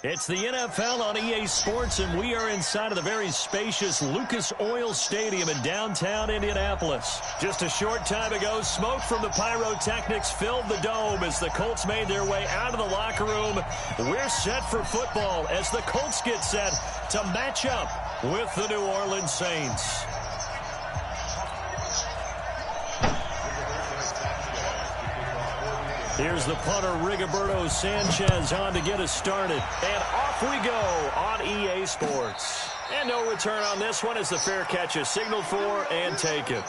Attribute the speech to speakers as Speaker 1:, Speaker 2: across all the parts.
Speaker 1: It's the NFL on EA Sports, and we are inside of the very spacious Lucas Oil Stadium in downtown Indianapolis. Just a short time ago, smoke from the pyrotechnics filled the dome as the Colts made their way out of the locker room. We're set for football as the Colts get set to match up with the New Orleans Saints. Here's the punter, Rigoberto Sanchez, on to get us started. And off we go on EA Sports. And no return on this one as the fair catch is signaled for and taken.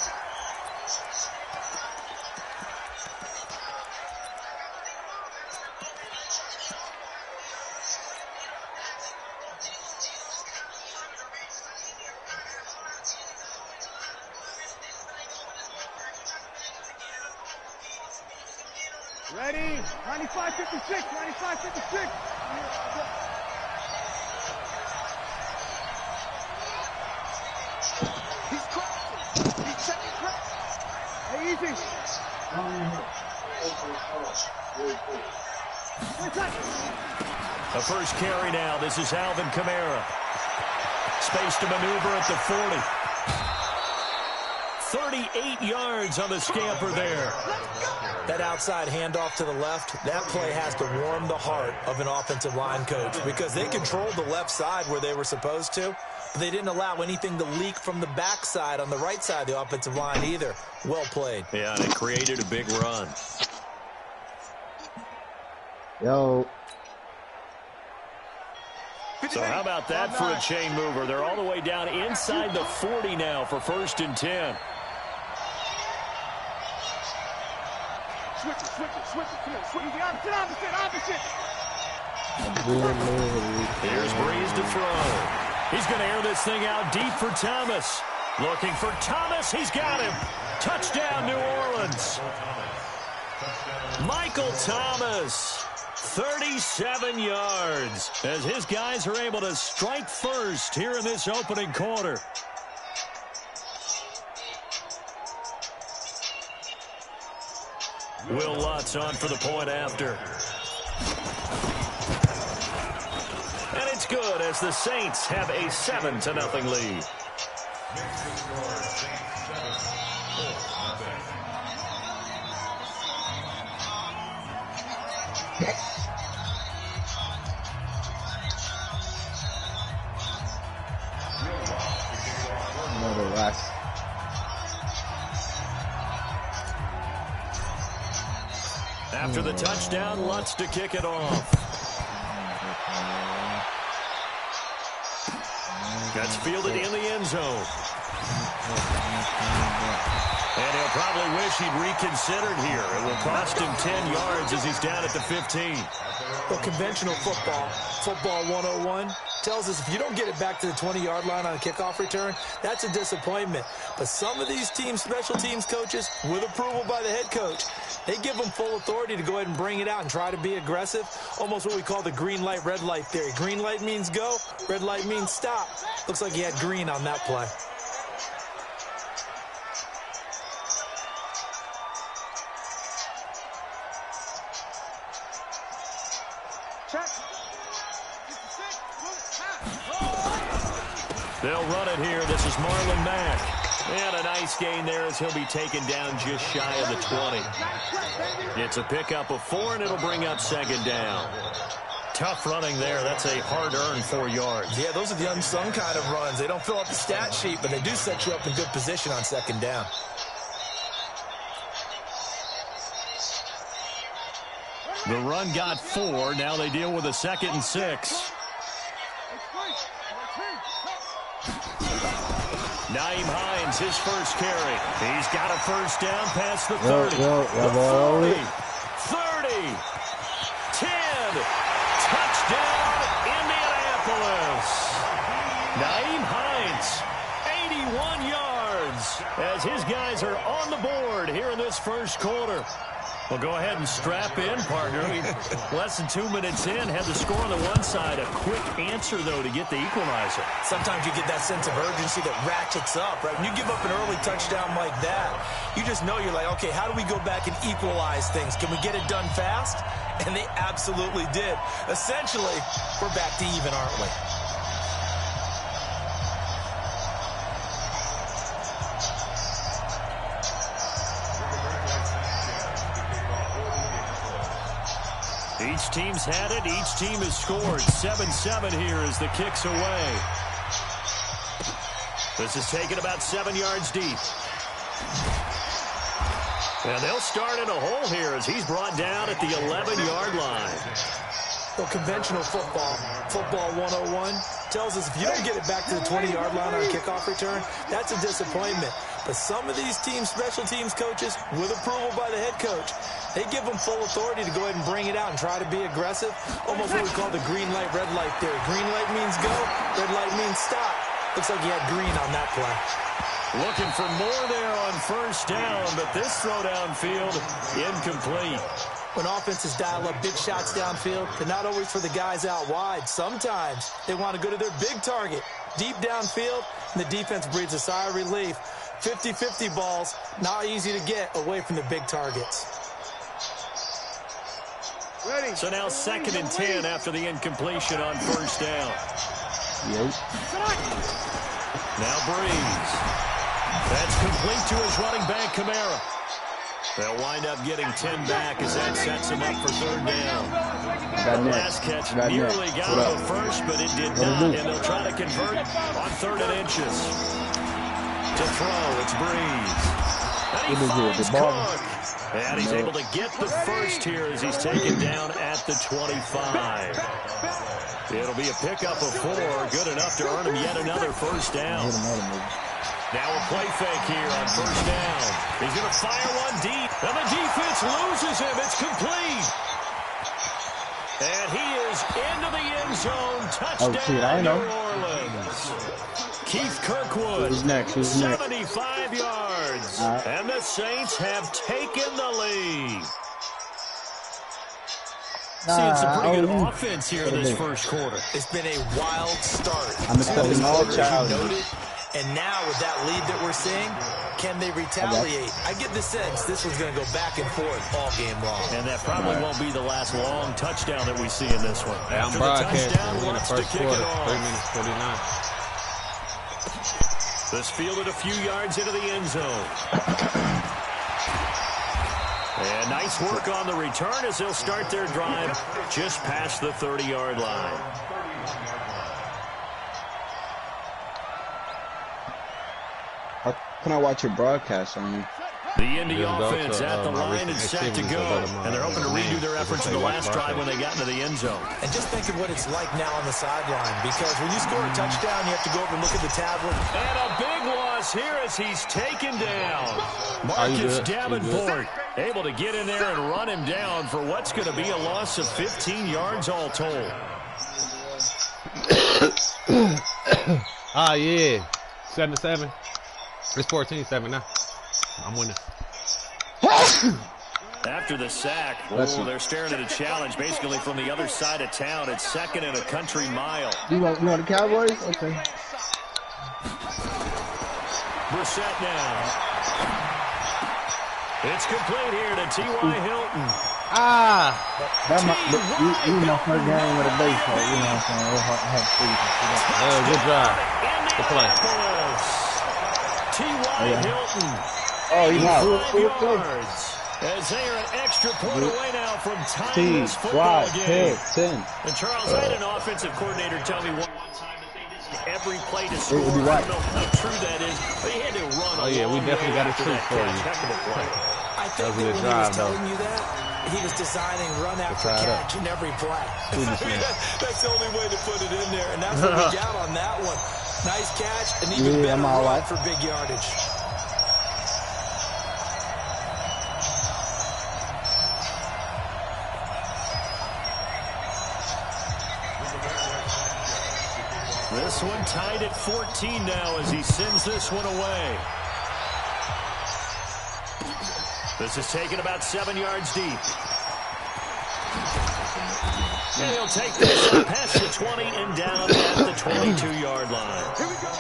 Speaker 2: Ready? 95-56, 95-56. He's crossing. He's setting cross. Hey, easy.
Speaker 1: The first carry now. This is Alvin Kamara. Space to maneuver at the 40. 38 yards on the scamper there.
Speaker 3: That outside handoff to the left, that play has to warm the heart of an offensive line coach because they controlled the left side where they were supposed to, but they didn't allow anything to leak from the backside on the right side of the offensive line either. Well played.
Speaker 1: Yeah, and it created a big run.
Speaker 4: Yo.
Speaker 1: So how about that for a chain mover? They're all the way down inside the 40 now for 1st and 10.
Speaker 2: Switch it. Opposite.
Speaker 1: Here's Breeze to throw. He's going to air this thing out deep for Thomas. Looking for Thomas. He's got him. Touchdown, New Orleans. Michael Thomas, 37 yards, as his guys are able to strike first here in this opening quarter. Will Lutz on for the point after. And it's good as the Saints have a 7-0 lead.
Speaker 4: Another last.
Speaker 1: After the touchdown, Lutz to kick it off. That's fielded in the end zone. And he'll probably wish he'd reconsidered here. It will cost him 10 yards as he's down at the 15.
Speaker 3: Well, conventional football 101, tells us if you don't get it back to the 20-yard line on a kickoff return, that's a disappointment. But some of these teams, special teams coaches, with approval by the head coach, they give them full authority to go ahead and bring it out and try to be aggressive, almost what we call the green light, red light theory. Green light means go, red light means stop. Looks like he had green on that play.
Speaker 1: They'll run it here. This is Marlon Mack. And a nice gain there as he'll be taken down just shy of the 20. It's a pickup of 4, and it'll bring up 2nd down. Tough running there. That's a hard-earned 4 yards.
Speaker 3: Yeah, those are the unsung kind of runs. They don't fill up the stat sheet, but they do set you up in good position on 2nd down.
Speaker 1: The run got 4. Now they deal with a 2nd and 6. Naeem Hines, his first carry. He's got a first down past the 30. The 40. 30. 10. Touchdown, Indianapolis. Naeem Hines, 81 yards, as his guys are on the board here in this first quarter. Well, go ahead and strap in, partner. Less than 2 minutes in, had the score on the one side. A quick answer, though, to get the equalizer.
Speaker 3: Sometimes you get that sense of urgency that ratchets up, right? When you give up an early touchdown like that, you just know you're like, okay, how do we go back and equalize things? Can we get it done fast? And they absolutely did. Essentially, we're back to even, aren't we?
Speaker 1: Each team's had it. Each team has scored. 7-7 here as the kick's away. This is taken about 7 yards deep. And they'll start in a hole here as he's brought down at the 11-yard line.
Speaker 3: Well, conventional football, football 101, tells us if you don't get it back to the 20-yard line on a kickoff return, that's a disappointment. But some of these teams, special teams coaches, with approval by the head coach, they give them full authority to go ahead and bring it out and try to be aggressive. Almost what we call the green light, red light theory. Green light means go, red light means stop. Looks like he had green on that play.
Speaker 1: Looking for more there on first down, but this throw downfield, incomplete.
Speaker 3: When offenses dial up big shots downfield, they're not always for the guys out wide. Sometimes they want to go to their big target, deep downfield, and the defense breathes a sigh of relief. 50-50 balls, not easy to get away from the big targets.
Speaker 1: So now 2nd and 10 after the incompletion on first down.
Speaker 4: Yep.
Speaker 1: Now Breeze. That's complete to his running back, Kamara. They'll wind up getting 10 back as that sets him up for 3rd down. The last catch nearly got him the first, but it did not, and they'll try to convert on 3rd and inches. To throw, it's Breeze. And he finds Cook. And he's able to get the first here as he's taken down at the 25. It'll be a pickup of 4, good enough to earn him yet another first down. Now a play fake here on first down. He's going to fire one deep, and the defense loses him. It's complete. And he is into the end zone. Touchdown, New Orleans. Keith Kirkwood,
Speaker 4: Who's next?
Speaker 1: 75 yards. And the Saints have taken the lead. Seeing some pretty good offense here in this first quarter.
Speaker 3: It's been a wild start.
Speaker 4: I'm expecting all child.
Speaker 3: And now with that lead that we're seeing, can they retaliate? I get the sense this was going to go back and forth all game long.
Speaker 1: And that probably won't be the last long touchdown that we see in this one.
Speaker 5: Hey, I'm broadcasting. We're in the first quarter, 3 minutes 49.
Speaker 1: This fielded a few yards into the end zone. And nice work on the return as they'll start their drive just past the 30-yard line.
Speaker 4: How can I watch your broadcast on you?
Speaker 1: The Indy offense at the line and set to go. And they're hoping to redo their efforts in the last drive when they got into the end zone.
Speaker 3: And just think of what it's like now on the sideline, because when you score a touchdown, you have to go over and look at the tablet.
Speaker 1: And a big loss here as he's taken down. Marcus Davenport able to get in there and run him down for what's going to be a loss of 15 yards all told.
Speaker 5: Yeah. 7-7. It's 14-7 now. I'm winning.
Speaker 1: After the sack, they're staring at a challenge basically from the other side of town. It's 2nd and a country mile.
Speaker 4: You want the Cowboys? Okay.
Speaker 1: Brissett now. It's complete here to T.Y. Hilton.
Speaker 4: That's my first game with a baseball. You know what I'm saying?
Speaker 5: Good drive. Good play.
Speaker 1: T.Y. Hilton.
Speaker 4: He's
Speaker 1: yards. As they are an extra point away now from tying this football game.
Speaker 4: 10.
Speaker 1: And Charles, I had an offensive coordinator tell me one time that they just every play to score.
Speaker 4: Right.
Speaker 1: I don't know how true that is, but he had to run
Speaker 5: We definitely got a treat for you.
Speaker 3: I think that when he was telling you that, he was designing run after catch in every play. I mean, that's the only way to put it in there, and that's what we got on that one. Nice catch, and even better run for big yardage.
Speaker 1: This one tied at 14 now as he sends this one away. This is taken about 7 yards deep. And he'll take this past the 20 and down at the 22-yard line.
Speaker 2: Here we go.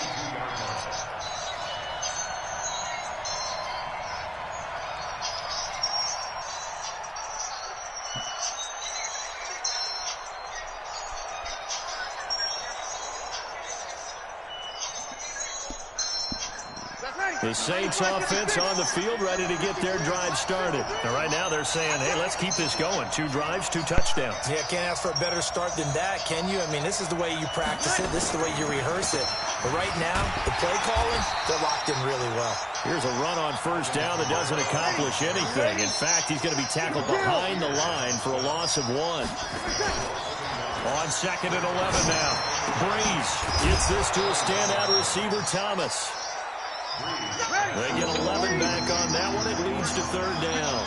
Speaker 1: The Saints offense on the field, ready to get their drive started. And right now they're saying, hey, let's keep this going. 2 drives, 2 touchdowns.
Speaker 3: Yeah, can't ask for a better start than that, can you? I mean, this is the way you practice it. This is the way you rehearse it. But right now, the play calling, they're locked in really well.
Speaker 1: Here's a run on first down that doesn't accomplish anything. In fact, he's going to be tackled behind the line for a loss of 1. On 2nd and 11 now. Breeze gets this to a standout receiver, Thomas. They get 11 back on that one. It leads to 3rd down.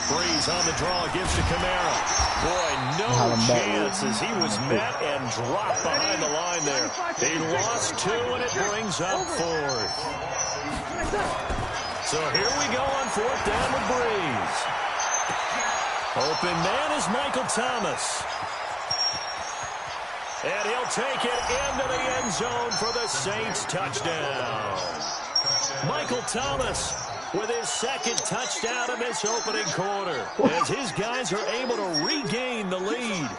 Speaker 1: Breeze on the draw, gives to Kamara. Boy, no chance as he was met and dropped behind the line there. They lost 2, and it brings up 4th. So here we go on 4th down with Breeze. Open man is Michael Thomas. And he'll take it into the end zone for the Saints touchdown. Michael Thomas with his 2nd touchdown in this opening quarter as his guys are able to regain the lead.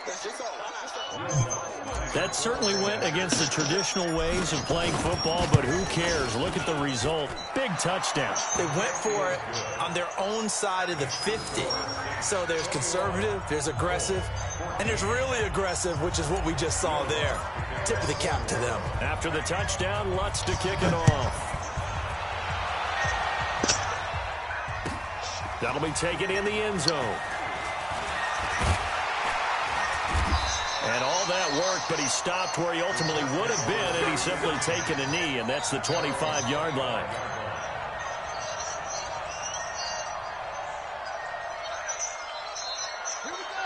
Speaker 1: That certainly went against the traditional ways of playing football, but who cares? Look at the result. Big touchdown.
Speaker 3: They went for it on their own side of the 50. So there's conservative, there's aggressive, and there's really aggressive, which is what we just saw there. Tip of the cap to them.
Speaker 1: After the touchdown, Lutz to kick it off. That'll be taken in the end zone. And all that worked, but he stopped where he ultimately would have been, and he's simply taken a knee, and that's the 25-yard line.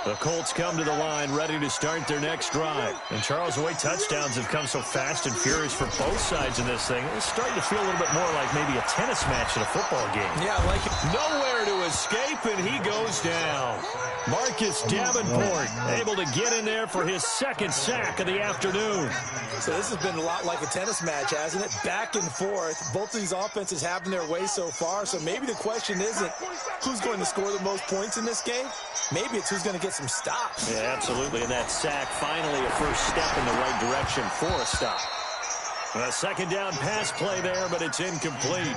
Speaker 1: The Colts come to the line, ready to start their next drive. And Charles, the way touchdowns have come so fast and furious for both sides in this thing, it's starting to feel a little bit more like maybe a tennis match at a football game.
Speaker 3: Yeah, I like it.
Speaker 1: Nowhere to escape, and he goes down. Marcus Davenport able to get in there for his 2nd sack of the afternoon.
Speaker 3: So this has been a lot like a tennis match, hasn't it? Back and forth. Both of these offenses having their way so far. So maybe the question isn't who's going to score the most points in this game. Maybe it's who's going to get some stops.
Speaker 1: Yeah, absolutely. And that sack, finally a first step in the right direction for a stop. A 2nd down pass play there, but it's incomplete.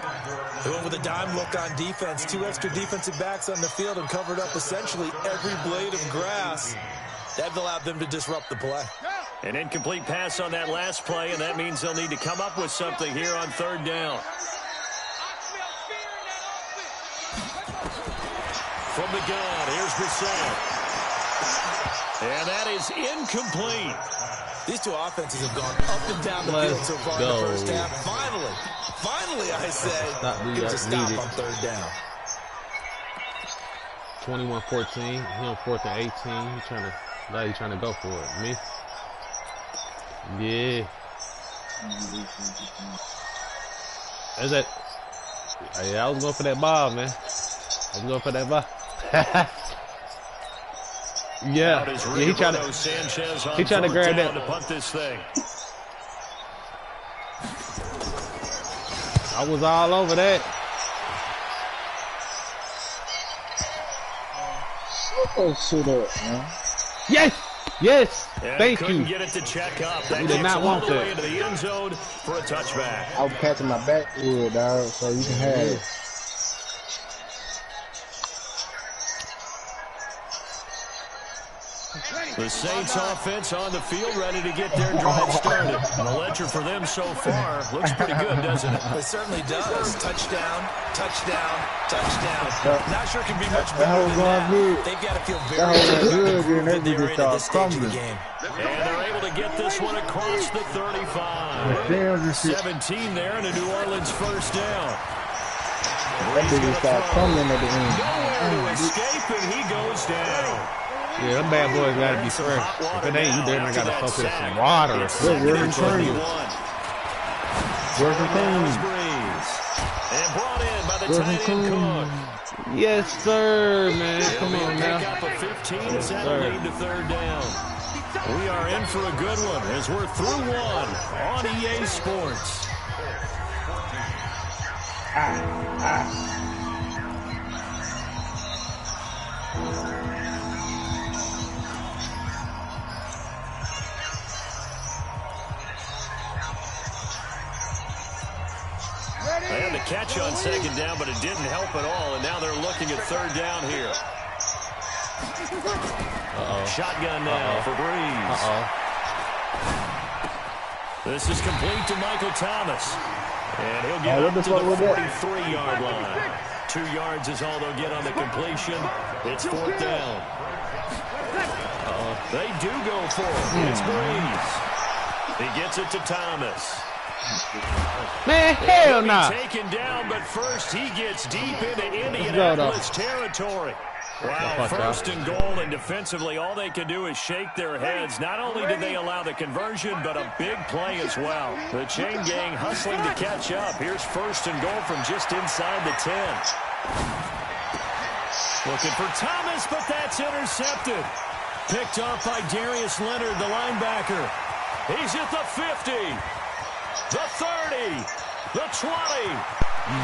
Speaker 3: They went with a dime look on defense. 2 extra defensive backs on the field and covered up essentially every blade of grass. That allowed them to disrupt the play.
Speaker 1: An incomplete pass on that last play, and that means they'll need to come up with something here on 3rd down. From the gun, here's Brissett. And that is incomplete.
Speaker 3: These two offenses have gone up and down the field so far in the first half. Finally, I say, give us a stop on 3rd down.
Speaker 5: 21-14. He on 4th and 18. He's trying to go for it. Me? Yeah. Is that? Yeah, I was going for that ball, man. I was going for that ball. Yeah, he trying to grab that.
Speaker 1: To punt this thing.
Speaker 5: I was all over that.
Speaker 4: Shut up, man.
Speaker 5: Yes.
Speaker 1: And
Speaker 5: Thank you.
Speaker 1: Couldn't get it to check up. That
Speaker 5: did not want
Speaker 1: all the way
Speaker 5: that.
Speaker 1: into the end zone for a touchback.
Speaker 4: I was catching my backwood, dog, so you can have it.
Speaker 1: The Saints offense on the field, ready to get their drive started. And the ledger for them so far looks pretty good, doesn't it?
Speaker 3: It certainly does. Touchdown, touchdown, touchdown. Not sure it can be much better than that. They've got to feel very good that they're in at this stage of the game.
Speaker 1: And they're able to get this one across the 35. 17 there, and a New Orleans first down.
Speaker 4: That dude start coming at the end.
Speaker 1: Nowhere to escape, and he goes down.
Speaker 5: Yeah, them bad boys gotta be fresh. If it ain't, you damn near gotta soak it in some water.
Speaker 1: And brought in by the tight end Cook.
Speaker 5: Yes, sir, man. Come on now.
Speaker 1: Pick up a 15 as that lead to third down. We are in for a good one as we're through one on EA Sports. They had the catch on second down, but it didn't help at all, and now they're looking at third down here. Shotgun now for Breeze. This is complete to Michael Thomas. And he'll get up to the 43-yard line. 2 yards is all they'll get on the completion. It's fourth down. They do go for it. It's Breeze. He gets it to Thomas.
Speaker 5: Man, hell no.
Speaker 1: Taken down, but first he gets deep into Indianapolis territory. Wow, first and goal, and defensively all they can do is shake their heads. Not only did they allow the conversion, but a big play as well. The chain gang hustling to catch up. Here's first and goal from just inside the 10. Looking for Thomas, but that's intercepted. Picked off by Darius Leonard, the linebacker. He's at the 50, the 30, the 20.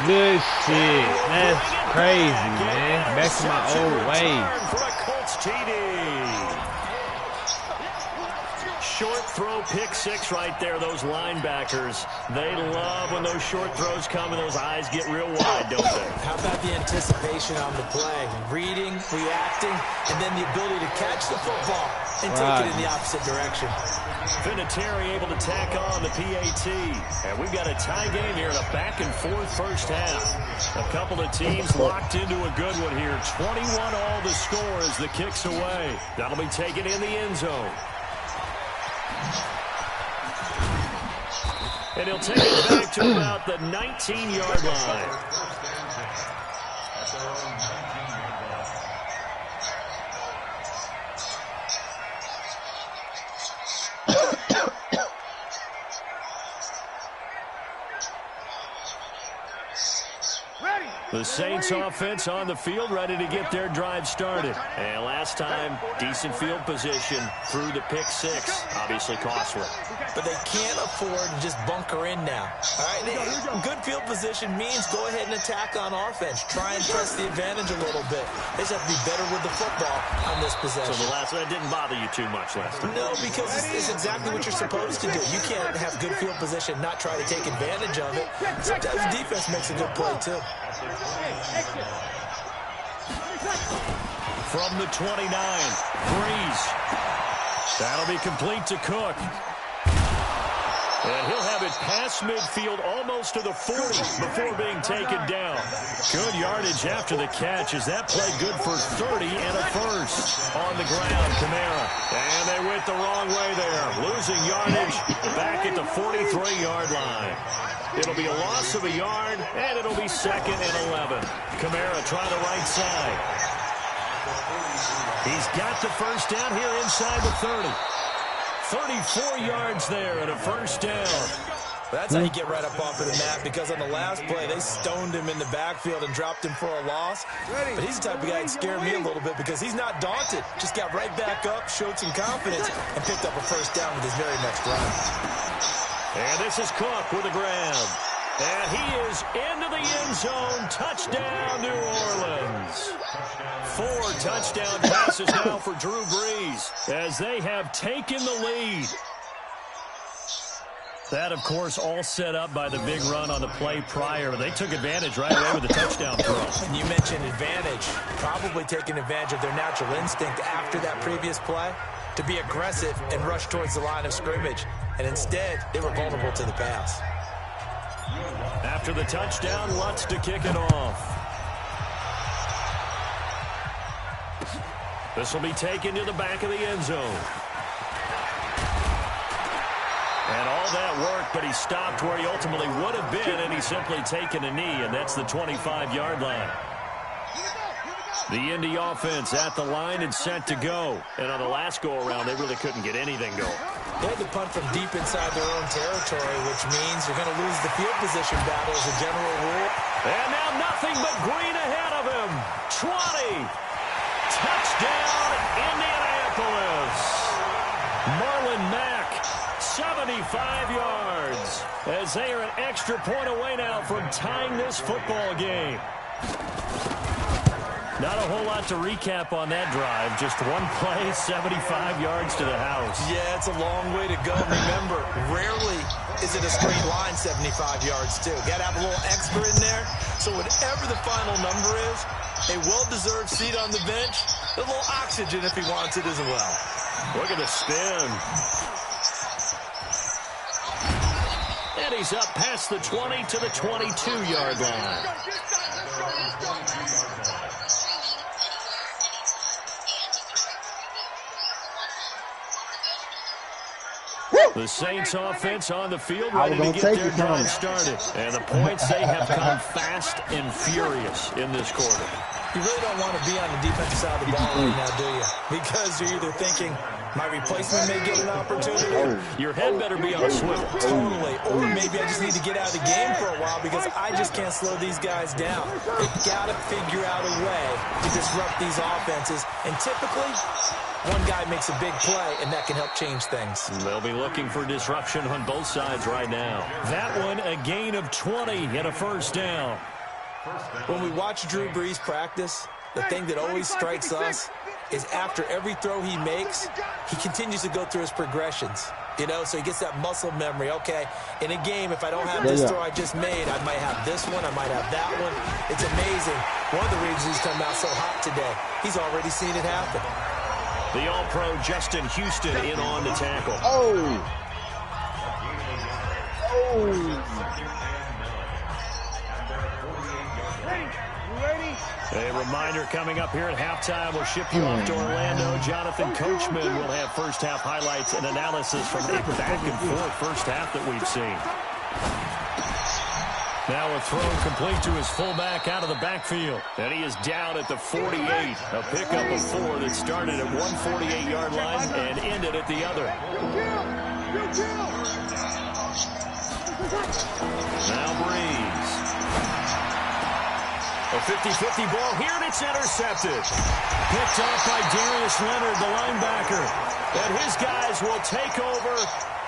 Speaker 5: Good shit. That's crazy, man. Back to my old ways.
Speaker 1: For a Colts TD. Short throw, pick six right there. Those linebackers, they love when those short throws come and those eyes get real wide, don't they?
Speaker 3: How about the anticipation on the play? Reading, reacting, and then the ability to catch the football and take it in the opposite direction.
Speaker 1: Vinatieri able to tack on the PAT. And we've got a tie game here in a back-and-forth first half. A couple of teams locked into a good one here. 21 all the score as the kick's away. That'll be taken in the end zone. And he'll take it back to about the 19-yard line. The Saints offense on the field, ready to get their drive started. And last time, decent field position through the pick six. Obviously costly.
Speaker 3: But they can't afford to just bunker in now. All right, good field position means go ahead and attack on offense. Try and press the advantage a little bit. They just have to be better with the football on this possession.
Speaker 1: So the last one didn't bother you too much last time?
Speaker 3: No, because it's exactly what you're supposed to do. You can't have good field position, not try to take advantage of it. Sometimes the defense makes a good play, too.
Speaker 1: From the 29, Breeze. That'll be complete to Cook. And he'll have it past midfield almost to the 40 before being taken down. Good yardage after the catch. Is that play good for 30 and a first on the ground? Kamara. And they went the wrong way there. Losing yardage back at the 43-yard line. It'll be a loss of a yard, and it'll be 2nd and 11. Kamara trying the right side. He's got the first down here inside the 30. 34 yards there and a first down.
Speaker 3: That's how you get right up off of the mat, because on the last play, they stoned him in the backfield and dropped him for a loss. But he's the type of guy that scared me a little bit because he's not daunted. Just got right back up, showed some confidence, and picked up a first down with his very next run.
Speaker 1: And this is Cook with the ground. And he is into the end zone. Touchdown, New Orleans. 4 touchdown passes now for Drew Brees as they have taken the lead. That, of course, all set up by the big run on the play prior. They took advantage right away with the touchdown throw.
Speaker 3: And you mentioned advantage. Probably taking advantage of their natural instinct after that previous play to be aggressive and rush towards the line of scrimmage. And instead, they were vulnerable to the pass.
Speaker 1: After the touchdown, Lutz to kick it off. This will be taken to the back of the end zone. And all that work, but he stopped where he ultimately would have been, and he's simply taken a knee, and that's the 25-yard line. The Indy offense at the line and set to go. And on the last go-around, they really couldn't get anything going.
Speaker 3: They had to punt from deep inside their own territory, which means you're going to lose the field position battle as a general rule.
Speaker 1: And now nothing but green ahead of him. 20. Touchdown, Indianapolis. Marlon Mack, 75 yards. As they are an extra point away now from tying this football game. Not a whole lot to recap on that drive. Just one play, 75 yards to the house.
Speaker 3: Yeah, it's a long way to go. Remember, rarely is it a straight line 75 yards, too. Got to have a little extra in there. So whatever the final number is, a well-deserved seat on the bench, a little oxygen if he wants it as well.
Speaker 1: Look at the spin. And he's up past the 20 to the 22-yard line. The Saints offense on the field ready to get their drive started. And the points, they have come fast and furious in this quarter.
Speaker 3: You really don't want to be on the defensive side of the ball right now, do you? Because you're either thinking, my replacement may get an opportunity.
Speaker 1: Your head better be on a swivel.
Speaker 3: Totally. Or maybe I just need to get out of the game for a while because I just can't slow these guys down. They've got to figure out a way to disrupt these offenses. And typically, one guy makes a big play, and that can help change things.
Speaker 1: They'll be looking for disruption on both sides right now. That one, a gain of 20 and a first down.
Speaker 3: When we watch Drew Brees practice, the thing that always strikes us is after every throw he makes, he continues to go through his progressions. You know, so he gets that muscle memory. Okay, in a game, if I don't have this throw I just made, I might have this one, I might have that one. It's amazing. One of the reasons he's come out so hot today, he's already seen it happen.
Speaker 1: The All-Pro Justin Houston in on the tackle. A reminder coming up here at halftime. We'll ship you off to Orlando. Jonathan Coachman will have first-half highlights and analysis from the back-and-forth first half that we've seen. Now a throw complete to his fullback out of the backfield. And he is down at the 48. A pickup of 4 that started at one 48-yard line and ended at the other. Now Brees. A 50-50 ball here, and it's intercepted. Picked off by Darius Leonard, the linebacker. And his guys will take over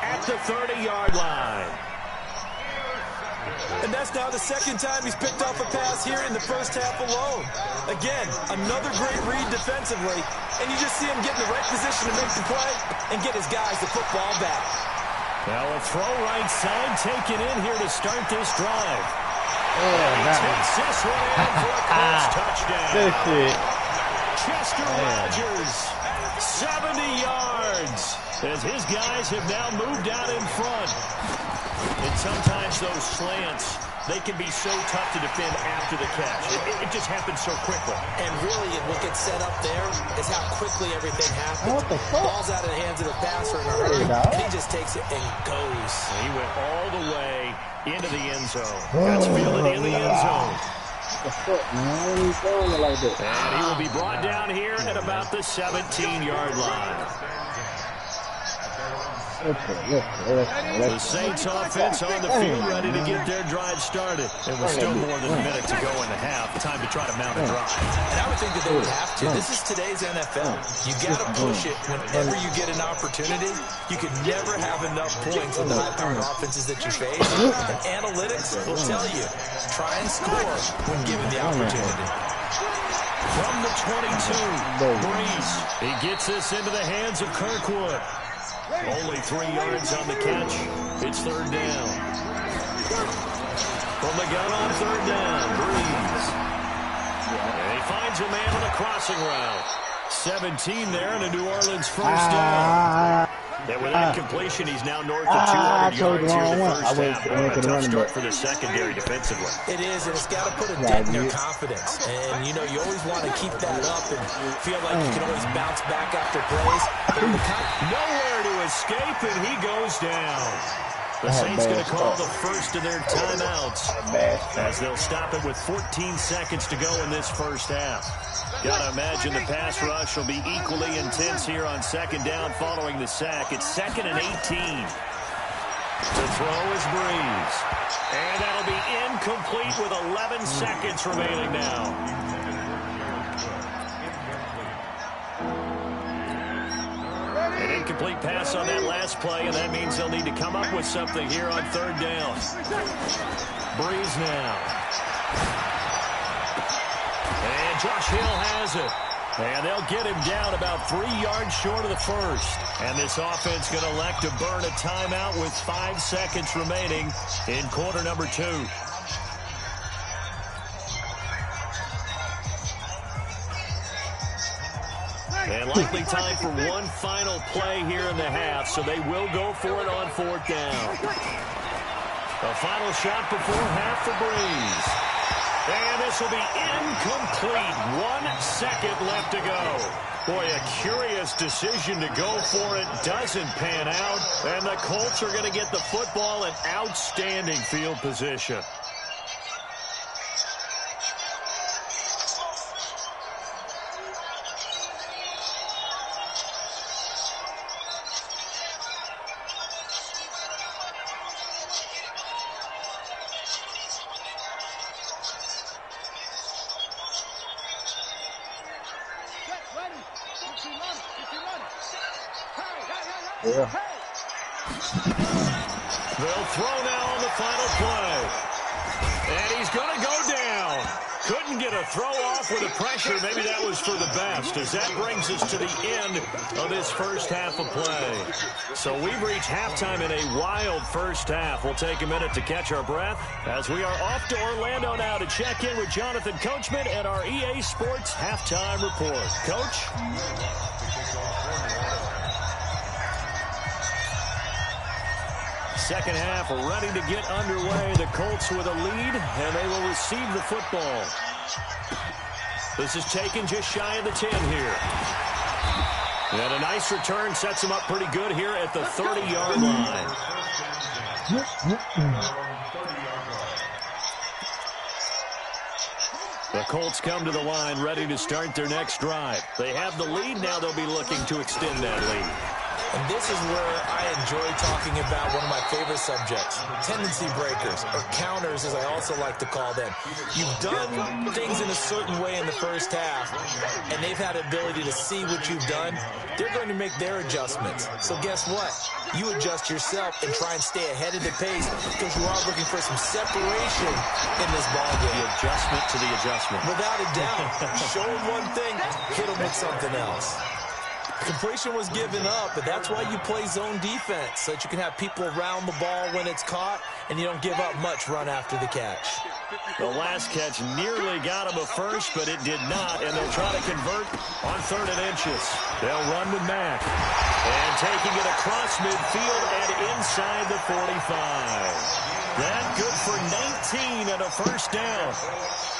Speaker 1: at the 30-yard line.
Speaker 3: And that's now the second time he's picked off a pass here in the first half alone. Again, another great read defensively, and you just see him get in the right position to make the play and get his guys the football back.
Speaker 1: Now a throw right side taken in here to start this drive.
Speaker 5: Oh,
Speaker 1: he takes this one in for a Colts touchdown. Chester Rogers, 70 yards, as his guys have now moved out in front. And sometimes those slants, they can be so tough to defend after the catch. It just happens so quickly.
Speaker 3: And really, what gets set up there is how quickly everything happens.
Speaker 4: What the fuck?
Speaker 3: Ball's out of the hands of the passer in a hurry, and he just takes it and goes.
Speaker 1: He went all the way into the end zone. Guts fielded in the end zone.
Speaker 4: What the fuck, man? Why are you throwing it like that?
Speaker 1: And he will be brought down here at about the 17-yard line. The Saints offense on the field ready to get their drive started. And with still more than a minute to go in the half, time to try to mount a drive.
Speaker 3: And I would think that they would have to. This is today's NFL. You got to push it whenever you get an opportunity. You could never have enough points with the high-powered offenses that you face. And analytics will tell you, try and score when given the opportunity.
Speaker 1: From the 22, Brees. He gets this into the hands of Kirkwood. Only 3 yards on the catch. It's third down. From the gun on third down, Brees. And he finds a man on a crossing route. 17 there and a New Orleans first down. And with that completion, he's now north of 200 yards here in the first half. A tough start for the secondary defensively.
Speaker 3: It is, and it's got to put a dent in their confidence. And, you know, you always want to keep that up and feel like you can always bounce back after plays. But nowhere to escape, and he goes down.
Speaker 1: The Saints going to call the first of their timeouts as they'll stop it with 14 seconds to go in this first half. Got to imagine the pass rush will be equally intense here on second down following the sack. It's 2nd and 18. To throw is Breeze. And that'll be incomplete with 11 seconds remaining now. An incomplete pass on that last play, and that means they'll need to come up with something here on third down. Breeze now. And Josh Hill has it. And they'll get him down about 3 yards short of the first. And this offense going to elect to burn a timeout with 5 seconds remaining in quarter number 2. And likely time for one final play here in the half, so they will go for it on 4th down. A final shot before half for Breeze. And this will be incomplete. 1 second left to go. Boy, a curious decision to go for it. Doesn't pan out. And the Colts are going to get the football in outstanding field position.
Speaker 4: Yeah.
Speaker 1: They'll throw now on the final play. And he's going to go down. Couldn't get a throw off with the pressure. Maybe that was for the best, as that brings us to the end of this first half of play. So we've reached halftime in a wild first half. We'll take a minute to catch our breath as we are off to Orlando now to check in with Jonathan Coachman and our EA Sports Halftime Report. Coach? Second half ready to get underway. The Colts with a lead, and they will receive the football. This is taken just shy of the 10 here. And a nice return sets them up pretty good here at the 30-yard line. The Colts come to the line ready to start their next drive. They have the lead. Now they'll be looking to extend that lead.
Speaker 3: And this is where I enjoy talking about one of my favorite subjects, tendency breakers, or counters as I also like to call them. You've done things in a certain way in the first half, and they've had the ability to see what you've done. They're going to make their adjustments. So guess what? You adjust yourself and try and stay ahead of the pace because you are looking for some separation in this ballgame.
Speaker 1: The adjustment to the adjustment.
Speaker 3: Without a doubt. Show them one thing, hit them with something else. Completion was given up, but that's why you play zone defense, so that you can have people around the ball when it's caught, and you don't give up much run after the catch.
Speaker 1: The last catch nearly got him a first, but it did not, and they'll try to convert on 3rd and inches. They'll run with Mack, and taking it across midfield and inside the 45. That good for 19 and a first down.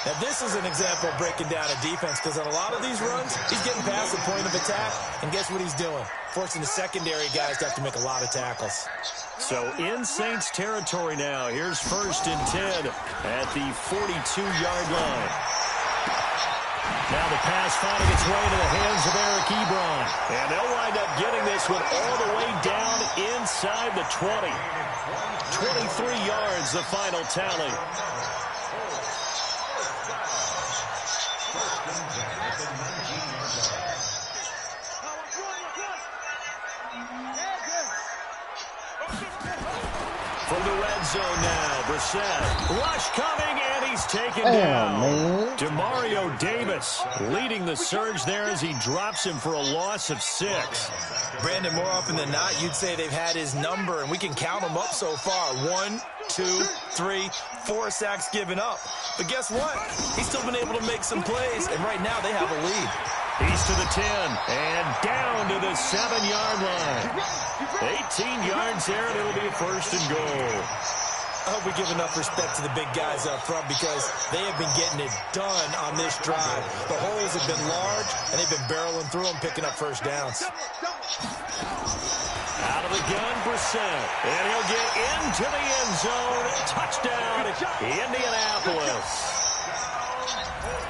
Speaker 3: Now, this is an example of breaking down a defense, because on a lot of these runs, he's getting past the point of attack, and guess what he's doing? Forcing the secondary guys to have to make a lot of tackles.
Speaker 1: So in Saints territory now. Here's 1st and 10 at the 42-yard line. Now the pass finding its way into the hands of Eric Ebron. And they'll wind up getting this one all the way down inside the 20. 23 yards, the final tally. From the red zone now, Brissett. Rush coming, and he's taken down.
Speaker 4: Man.
Speaker 1: Demario Davis leading the surge there as he drops him for a loss of 6.
Speaker 3: Brandon, more often than not, you'd say they've had his number, and we can count them up so far. 1, 2, 3, 4 sacks given up. But guess what? He's still been able to make some plays, and right now they have a lead.
Speaker 1: He's to the 10 and down to the 7-yard line. 18 yards there, and it'll be a 1st and goal.
Speaker 3: I hope we give enough respect to the big guys up front, because they have been getting it done on this drive. The holes have been large, and they've been barreling through them, picking up first downs.
Speaker 1: Out of the gun, Brissett. And he'll get into the end zone. Touchdown, Indianapolis.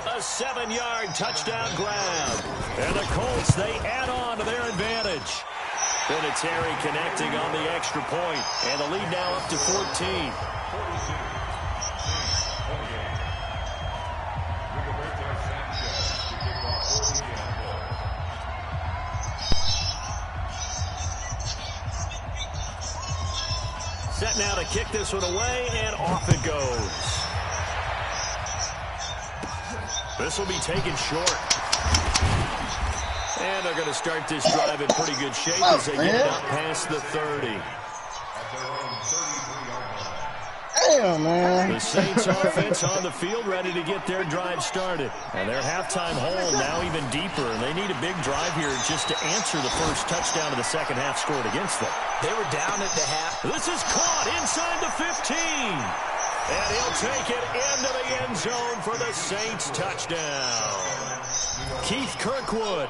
Speaker 1: A 7-yard touchdown grab. And the Colts, they add on to their advantage. Vinatieri connecting on the extra point. And the lead now up to 14. Set now to kick this one away, and off it goes. This will be taken short. And they're going to start this drive in pretty good shape as they get it up past the 30.
Speaker 4: Damn, man.
Speaker 1: The Saints offense on the field ready to get their drive started. And their halftime hole now even deeper. And they need a big drive here just to answer the first touchdown of the second half scored against them.
Speaker 3: They were down at the half.
Speaker 1: This is caught inside the 15. And he'll take it into the end zone for the Saints touchdown. Keith Kirkwood,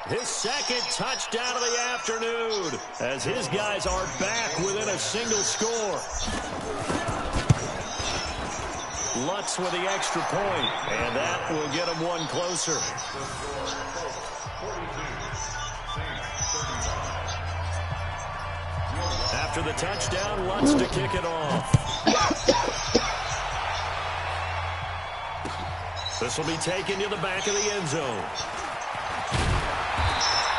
Speaker 1: his second touchdown of the afternoon, as his guys are back within a single score. Lutz with the extra point, and that will get him one closer. After the touchdown, Lutz to kick it off. This will be taken to the back of the end zone.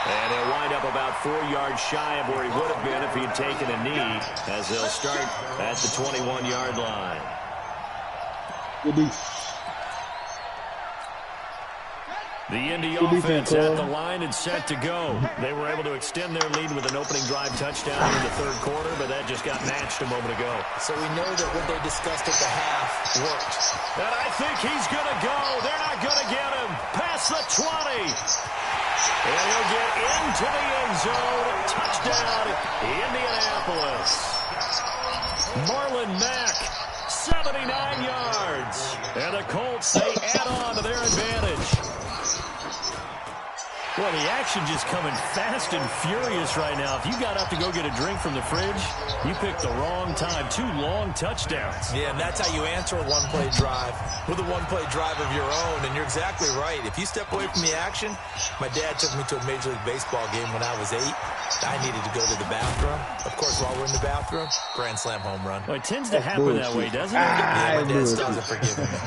Speaker 1: And he'll wind up about 4 yards shy of where he would have been if he had taken a knee, as they'll start at the 21-yard line. The Indy offense at the line and set to go. They were able to extend their lead with an opening drive touchdown in the third quarter, but that just got matched a moment ago.
Speaker 3: So we know that what they discussed at the half worked.
Speaker 1: And I think he's going to go. They're not going to get him. Past the 20. And he'll get into the end zone. Touchdown, Indianapolis. Marlon Mack, 79 yards. And the Colts, they add on to their advantage. Well, the action just coming fast and furious right now. If you got up to go get a drink from the fridge, you picked the wrong time. 2 long touchdowns.
Speaker 3: Yeah, and that's how you answer a one-play drive with a one-play drive of your own. And you're exactly right. If you step away from the action, my dad took me to a Major League Baseball game when I was 8. I needed to go to the bathroom. Of course, while we're in the bathroom, grand slam home run.
Speaker 1: Well, it tends to happen that way, doesn't it?
Speaker 3: Yeah, my dad still hasn't forgiven me.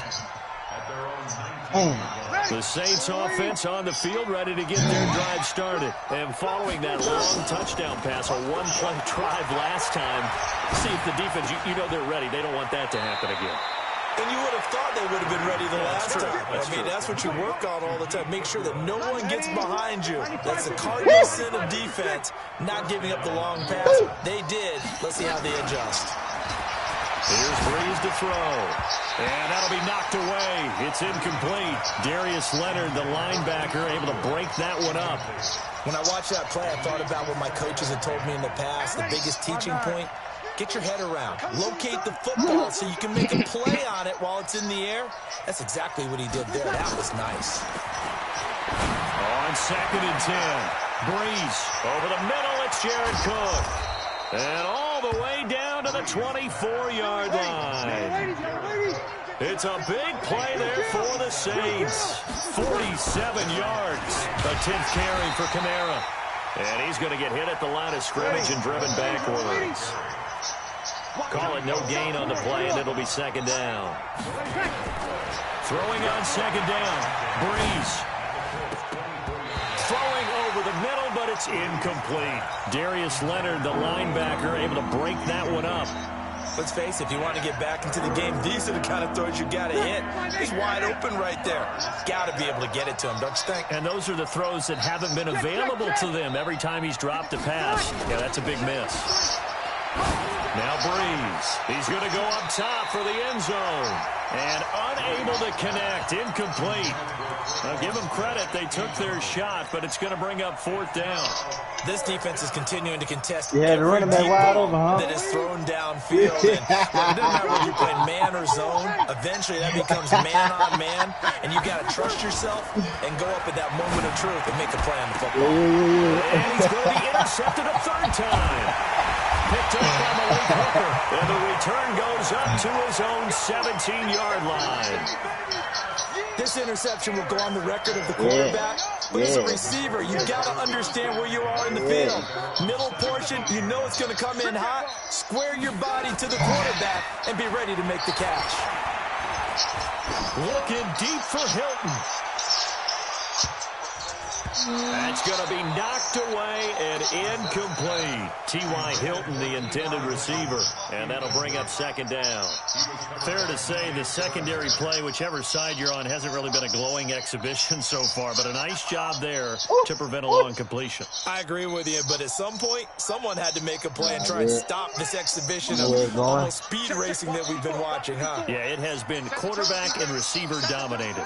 Speaker 1: The Saints offense on the field ready to get their drive started. And following that long touchdown pass, a one-play drive last time, see if the defense, you know they're ready. They don't want that to happen again.
Speaker 3: And you would have thought they would have been ready the last time. That's what you work on all the time. Make sure that no one gets behind you. That's the cardinal sin of defense, not giving up the long pass. They did. Let's see how they adjust.
Speaker 1: Here's Breeze to throw. And that'll be knocked away. It's incomplete. Darius Leonard, the linebacker, able to break that one up.
Speaker 3: When I watched that play, I thought about what my coaches had told me in the past. The biggest teaching point, get your head around. Locate the football so you can make a play on it while it's in the air. That's exactly what he did there. That was nice.
Speaker 1: On 2nd and 10. Breeze over the middle. It's Jared Cook. And all the way down to the 24-yard line. It's a big play there for the Saints. 47 yards. A 10th carry for Kamara. And he's going to get hit at the line of scrimmage and driven backwards. Call it no gain on the play, and it'll be 2nd down. Throwing on 2nd down. Breeze. Throwing over the middle, but it's incomplete. Darius Leonard, the linebacker, able to break that one up.
Speaker 3: Let's face it, if you want to get back into the game, these are the kind of throws you got to hit. He's wide open right there. Got to be able to get it to him, don't you think?
Speaker 1: And those are the throws that haven't been available to them every time he's dropped a pass. Yeah, that's a big miss. Now Breeze. He's going to go up top for the end zone. And unable to connect. Incomplete. Now give them credit. They took their shot, but it's going to bring up 4th down.
Speaker 3: This defense is continuing to contest
Speaker 4: Yeah, the running back wide open, huh?
Speaker 3: that is thrown downfield. And it doesn't matter whether you're playing man or zone. Eventually, that becomes man on man, and you got to trust yourself and go up at that moment of truth and make a play on the football.
Speaker 1: And he's going to be intercepted a 3rd time. Picked up by Malik Hooker. And the return goes up to his own 17-yard line.
Speaker 3: This interception will go on the record of the quarterback. But as a receiver, you've got to understand where you are in the field. Middle portion, you know it's going to come in hot. Square your body to the quarterback and be ready to make the catch.
Speaker 1: Looking deep for Hilton. That's going to be knocked away and incomplete. T.Y. Hilton, the intended receiver, and that'll bring up 2nd down. Fair to say the secondary play, whichever side you're on, hasn't really been a glowing exhibition so far, but a nice job there to prevent a long completion.
Speaker 3: I agree with you, but at some point, someone had to make a play and try and stop this exhibition of almost speed racing that we've been watching, huh?
Speaker 1: Yeah, it has been quarterback and receiver dominated.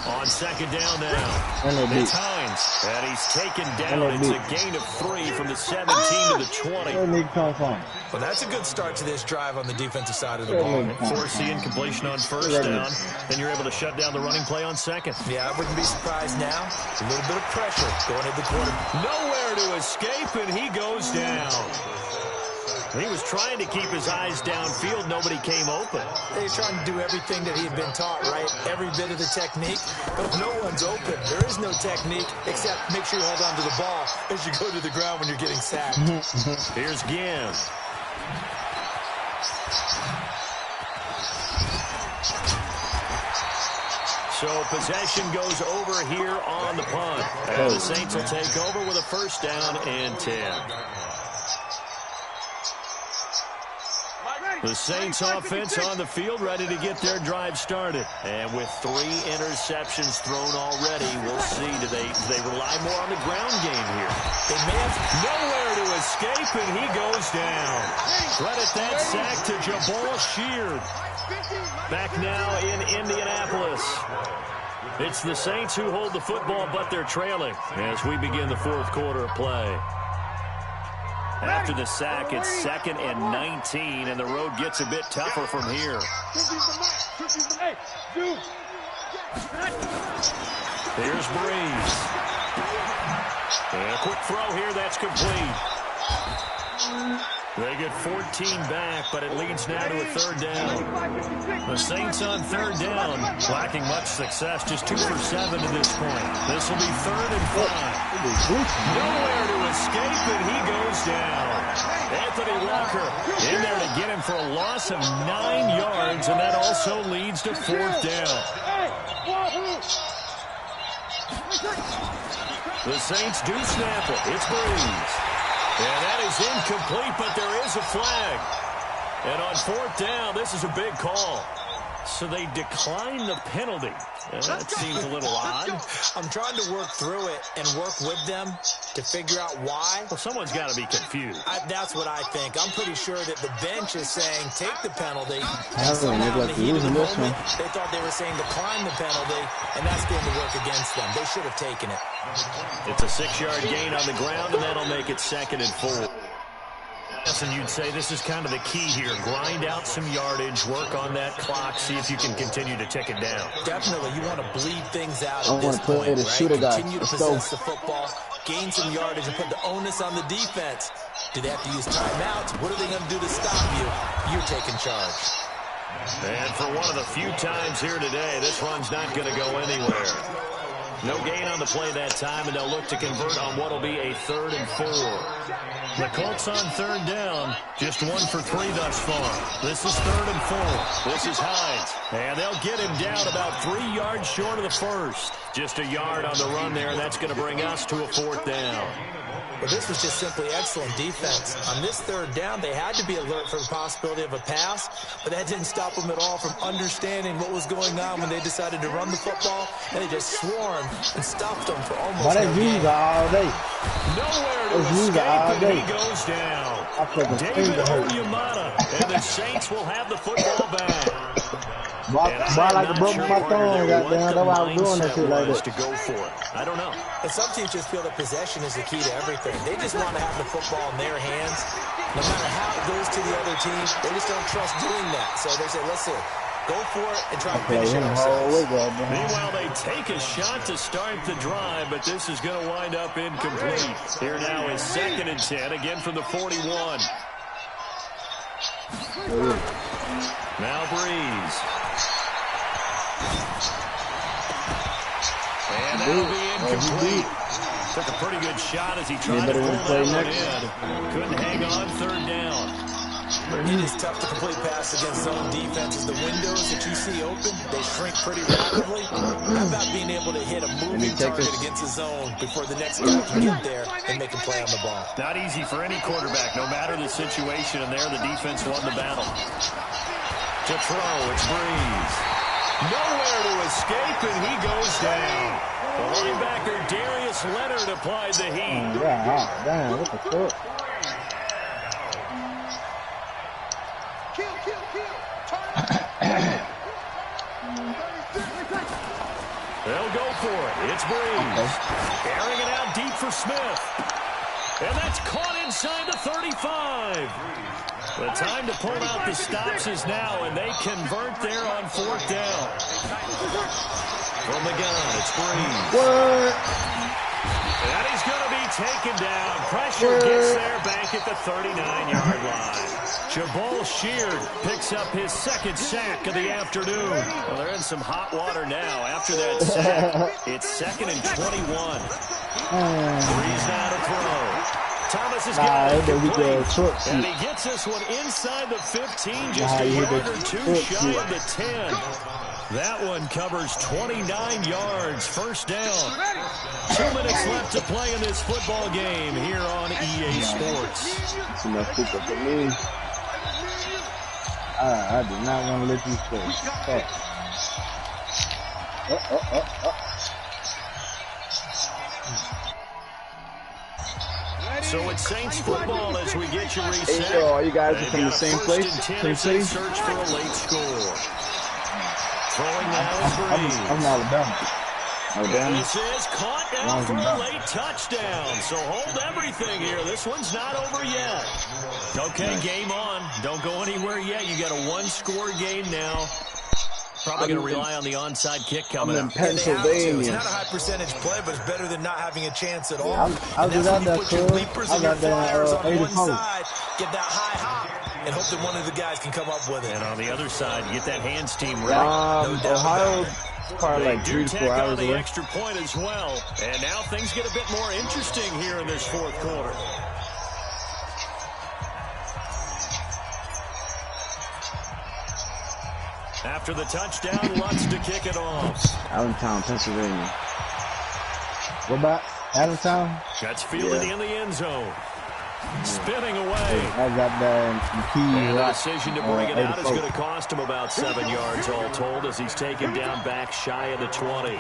Speaker 1: On 2nd down now. It's Hines, and he's taken down. It's a gain of 3 from the 17 to the 20.
Speaker 3: Well, that's a good start to this drive on the defensive side of the ball.
Speaker 1: Force the incompletion on 1st down, then you're able to shut down the running play on 2nd.
Speaker 3: Yeah, I wouldn't be surprised now. A little bit of pressure going at the quarter.
Speaker 1: Nowhere to escape, and he goes down. He was trying to keep his eyes downfield. Nobody came open.
Speaker 3: He's trying to do everything that he had been taught, right? Every bit of the technique. But if no one's open, there is no technique except make sure you hold on to the ball as you go to the ground when you're getting sacked.
Speaker 1: Here's Ginn. So possession goes over here on the punt. And the Saints will take over with a 1st down and 10. The Saints offense on the field, ready to get their drive started. And with 3 interceptions thrown already, we'll see. Do they rely more on the ground game here?
Speaker 3: They may have
Speaker 1: nowhere to escape, and he goes down. Credit that sack to Jabal Sheard. Back now in Indianapolis. It's the Saints who hold the football, but they're trailing as we begin the 4th quarter of play. After the sack, it's 2nd and 19, and the road gets a bit tougher from here. Here's Breeze. And a quick throw here, that's complete. They get 14 back, but it leads now to a 3rd down. The Saints on 3rd down, lacking much success, just 2 for 7 to this point. This will be 3rd and 5. Nowhere to escape, and he goes down. Anthony Walker in there to get him for a loss of 9 yards, and that also leads to 4th down. The Saints do snap it. It's Breeze. And that is incomplete, but there is a flag. And on 4th down, this is a big call. So they decline the penalty. That seems a little odd.
Speaker 3: I'm trying to work through it and work with them to figure out why.
Speaker 1: Well, someone's got to be confused.
Speaker 3: That's what I think. I'm pretty sure that the bench is saying take the penalty.
Speaker 4: Like
Speaker 3: they thought they were saying decline the penalty, and that's going to work against them. They should have taken it.
Speaker 1: It's a 6-yard gain on the ground, and that'll make it 2nd and 4. And you'd say this is kind of the key here. Grind out some yardage, work on that clock, see if you can continue to tick it down.
Speaker 3: Definitely. You want to bleed things out at this point, right? Continue to possess the football, gain some yardage, and put the onus on the defense. Do they have to use timeouts? What are they going to do to stop you? You're taking charge.
Speaker 1: And for one of the few times here today, this run's not going to go anywhere. No gain on the play that time, and they'll look to convert on what will be a 3rd and 4. The Colts on 3rd down, just 1 for 3 thus far. This is 3rd and 4. This is Hines. And they'll get him down about 3 yards short of the 1st. Just a yard on the run there, and that's going to bring us to a 4th down.
Speaker 3: But this was just simply excellent defense. On this 3rd down, they had to be alert for the possibility of a pass, but that didn't stop them at all from understanding what was going on when they decided to run the football, and they just swarmed and stopped them for almost
Speaker 4: But
Speaker 3: no
Speaker 4: they use
Speaker 3: gain.
Speaker 4: all day.
Speaker 1: Nowhere to
Speaker 4: Let's use it
Speaker 1: escape,
Speaker 4: all
Speaker 1: and
Speaker 4: day.
Speaker 1: he goes down.
Speaker 4: I fucking
Speaker 1: David
Speaker 4: finger hurt.
Speaker 1: Onyemata, and the Saints will have the football back.
Speaker 4: Boy,
Speaker 1: And
Speaker 4: boy,
Speaker 1: I'm
Speaker 4: like a
Speaker 1: not
Speaker 4: broke
Speaker 1: sure,
Speaker 4: my
Speaker 1: partner,
Speaker 4: thumb,
Speaker 1: there,
Speaker 4: goddamn.
Speaker 1: what
Speaker 4: That's
Speaker 1: the
Speaker 4: why I was doing that
Speaker 1: mindset
Speaker 4: shit like
Speaker 1: was
Speaker 4: that.
Speaker 1: to go for it. I don't know.
Speaker 3: And some teams just feel that possession is the key to everything. They just want to have the football in their hands. No matter how it goes to the other team, they just don't trust doing that. So they say, listen, go for it and try to finish it ourselves.
Speaker 1: Meanwhile, they take a shot to start the drive, but this is going to wind up incomplete. Here now is 2nd and 10, again from the 41. Now Breeze. And that'll be incomplete. Took a pretty good shot as he tried to pull that one in. Couldn't hang on 3rd down.
Speaker 3: It is tough to complete pass against zone defenses. The windows that you see open, they shrink pretty rapidly. How about being able to hit a moving target against the zone before the next guy can get there and make a play on the ball?
Speaker 1: Not easy for any quarterback, no matter the situation, and there the defense won the battle. To throw, it's Breeze. Nowhere to escape, and he goes down. The linebacker, Darius Leonard, applied the heat.
Speaker 4: Yeah, damn, what the fuck?
Speaker 1: They'll go for it. It's Breeze. Airing it out deep for Smith. And that's caught inside the 35. The time to pull out the stops is now, and they convert there on 4th down. From the gun, it's Breeze.
Speaker 4: What?
Speaker 1: And he's going to be taken down. Pressure gets there back at the 39-yard line. Jabal Sheard picks up his 2nd sack of the afternoon. Well, they're in some hot water now. After that sack, it's 2nd and 21. Breeze now to throw. Thomas has got it complete. And he gets this one inside the 15, just a yard or 2 shy of the 10. That one covers 29 yards, 1st down. 2 minutes left to play in this football game here on EA Sports.
Speaker 4: That's enough pickup for me. I do not want to let you stay.
Speaker 1: So it's Saints football as we get you reset.
Speaker 4: Hey, so you guys are from the same place? Same city?
Speaker 1: Search for a late score. Throwing now is Breeze.
Speaker 4: I'm Alabama.
Speaker 1: This is caught down for a late touchdown. So hold everything here. This one's not over yet. Okay, game on. Don't go anywhere yet. You got a 1-score game now. Probably going to rely on the onside kick coming up.
Speaker 4: Pennsylvania.
Speaker 3: It's not a high percentage play, but it's better than not having a chance at all.
Speaker 4: I'll do that,
Speaker 3: you put your leapers and your flyers on
Speaker 4: 84.
Speaker 3: one side, get that high hop, and hope that one of the guys can come up with it.
Speaker 1: And on the other side, you get that hands team ready.
Speaker 4: Ohio, probably like 3 to 4 hours
Speaker 1: the
Speaker 4: away.
Speaker 1: extra point as well. And now things get a bit more interesting here in this 4th quarter. After the touchdown, Lutz to kick it off.
Speaker 4: Allentown, Pennsylvania. What about Allentown?
Speaker 1: That's fielded in the end zone. Spinning away.
Speaker 4: I got that key.
Speaker 1: And the decision to bring it out is going to cost him about 7 yards all told as he's taken down back shy of the 20.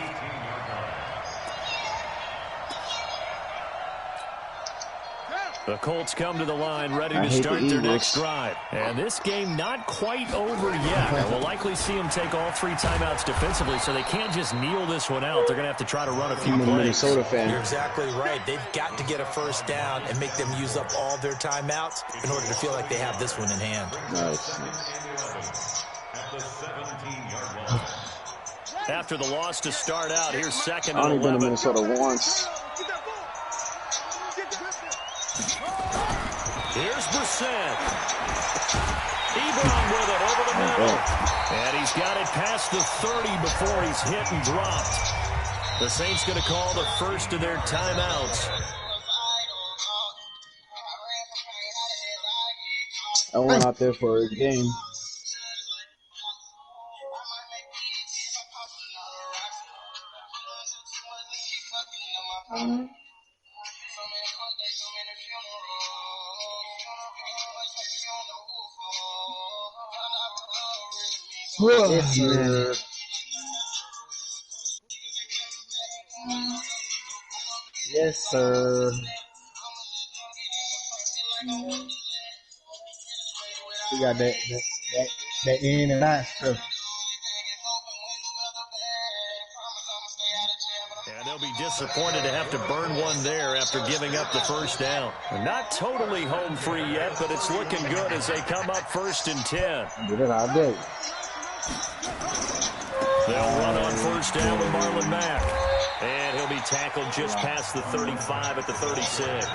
Speaker 1: The Colts come to the line ready to start their next drive. And this game not quite over yet. We'll likely see them take all 3 timeouts defensively, so they can't just kneel this one out. They're going to have to try to run a few plays.
Speaker 4: Minnesota fan.
Speaker 3: You're exactly right. They've got to get a 1st down and make them use up all their timeouts in order to feel like they have this one in hand.
Speaker 4: Nice.
Speaker 1: After the loss to start out, here's 2nd and 11.
Speaker 4: I've only been to Minnesota once.
Speaker 1: Here's Brissett. Ebron with it over the middle. And he's got it past the 30 before he's hit and dropped. The Saints going to call the first of their timeouts.
Speaker 4: I went out there for a game. Yes, sir. We got that in and out stuff.
Speaker 1: And they'll be disappointed to have to burn one there after giving up the first down. Not totally home free yet, but it's looking good as they come up 1st and 10.
Speaker 4: Did it all day.
Speaker 1: They'll run on first down with Marlon Mack. And he'll be tackled just past the 35 at the 36.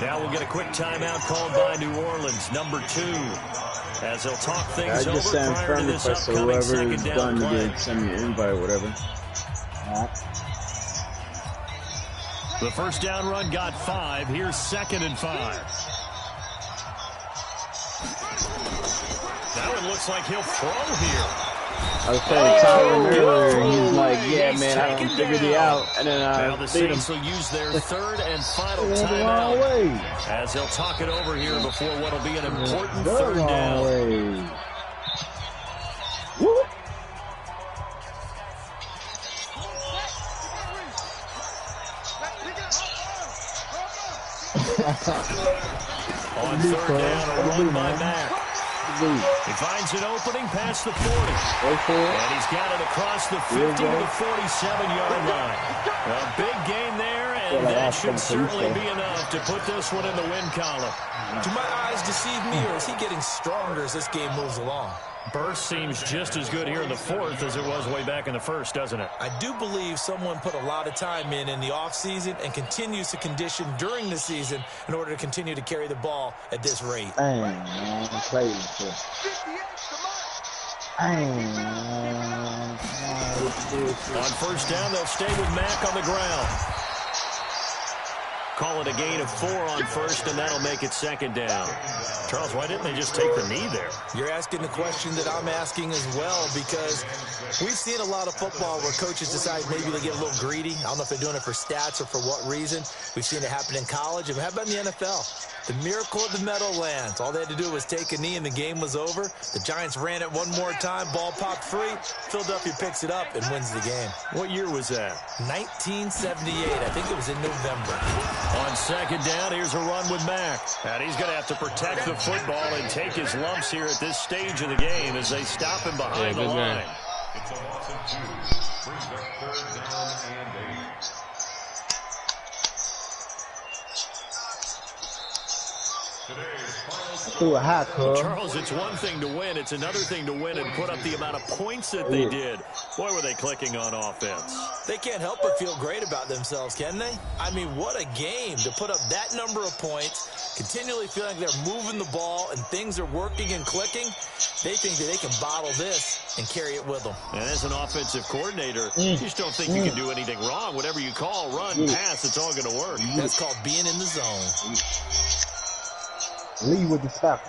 Speaker 1: Now we'll get a quick timeout called by New Orleans, number 2. As they'll talk things over prior to this upcoming second down play.
Speaker 6: Send me an invite or whatever.
Speaker 1: The first down run got 5. Here's 2nd and 5. Now it looks like he'll throw here.
Speaker 6: I was saying tyrannrayner, and he's like, yeah, man, I don't figure it out. And then
Speaker 1: now the Saints will use their 3rd and final timeout as they'll talk it over here before what will be an important 3rd down. On 3rd down, a run by Mack. He finds an opening past the 40. And he's got it across the 50 to the 47-yard line. A big gain there, and that should certainly be enough to put this one in the win column.
Speaker 3: Do my eyes deceive me, or is he getting stronger as this game moves along?
Speaker 1: Burst seems just as good here in the 4th as it was way back in the 1st, doesn't it?
Speaker 3: I do believe someone put a lot of time in the offseason and continues to condition during the season in order to continue to carry the ball at this rate.
Speaker 4: Dang, man. Crazy.
Speaker 1: On first down, they'll stay with Mack on the ground. Call it a gain of 4 on first, and that'll make it 2nd down. Charles, why didn't they just take the knee there?
Speaker 3: You're asking the question that I'm asking as well, because we've seen a lot of football where coaches decide maybe they get a little greedy. I don't know if they're doing it for stats or for what reason. We've seen it happen in college, and how about in the NFL? The miracle of the Meadowlands. All they had to do was take a knee, and the game was over. The Giants ran it one more time. Ball popped free. Philadelphia picks it up and wins the game.
Speaker 1: What year was that?
Speaker 3: 1978. I think it was in November.
Speaker 1: On 2nd down, here's a run with Mack. And he's going to have to protect the football and take his lumps here at this stage of the game as they stop him behind the line.
Speaker 7: It's a loss of 2. Brings up 3rd down and 8.
Speaker 1: Charles, it's one thing to win. It's another thing to win and put up the amount of points that they did. Boy, were they clicking on offense.
Speaker 3: They can't help but feel great about themselves, can they? I mean, what a game to put up that number of points, continually feeling like they're moving the ball and things are working and clicking. They think that they can bottle this and carry it with them.
Speaker 1: And as an offensive coordinator, you just don't think you can do anything wrong. Whatever you call, run, pass, it's all going to work.
Speaker 3: That's called being in the zone.
Speaker 4: Lead with the stop.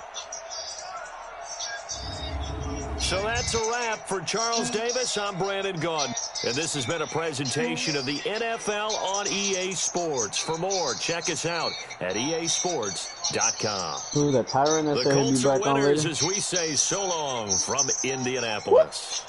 Speaker 1: So that's a wrap for Charles Davis. I'm Brandon Gaudin. And this has been a presentation of the NFL on EA Sports. For more, check us out at easports.com.
Speaker 6: Who's that tyrant that
Speaker 1: the
Speaker 6: said he'll be
Speaker 1: Colts are
Speaker 6: back on
Speaker 1: winners
Speaker 6: later?
Speaker 1: as we say so long from Indianapolis.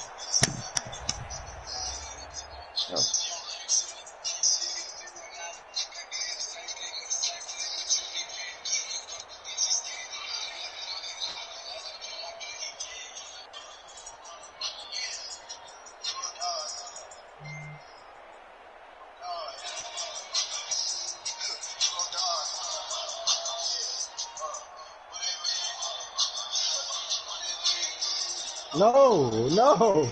Speaker 4: No.